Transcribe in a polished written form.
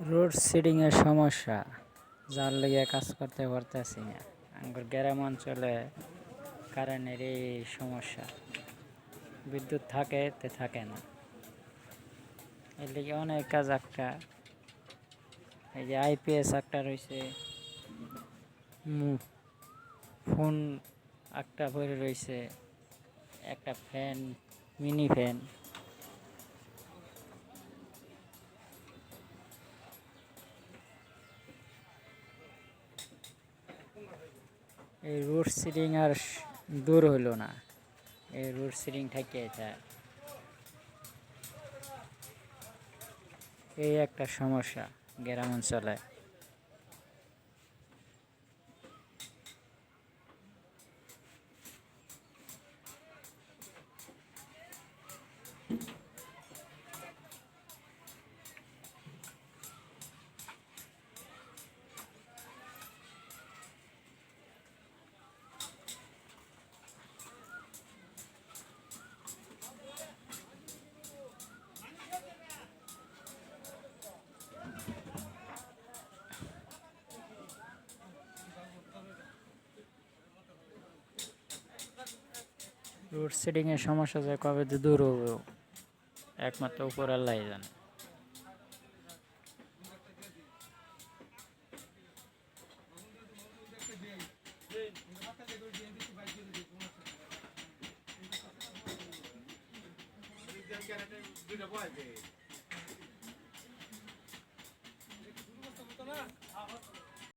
Road shedding এর সমস্যা যার লেগে কাজ করতে পারতেছি না। আমার গ্রাম অঞ্চলে কারেন্টের এই সমস্যা, বিদ্যুৎ থাকে তে থাকে না। এর লেগে অনেক কাজ আটকা, এই যে আইপিএস একটা রয়েছে, ফোন একটা ভরে রয়েছে, একটা ফ্যান, মিনি ফ্যান। এই রোড সেডিং আর দূর হইল না, এই রোড সেডিং থেকে এই একটা সমস্যা গ্রাম অঞ্চলে। রোড সেডিং এর সমস্যা যে কবে যে দূর হবে একমাত্র উপর আল্লাহ জানে। দুইটা বয়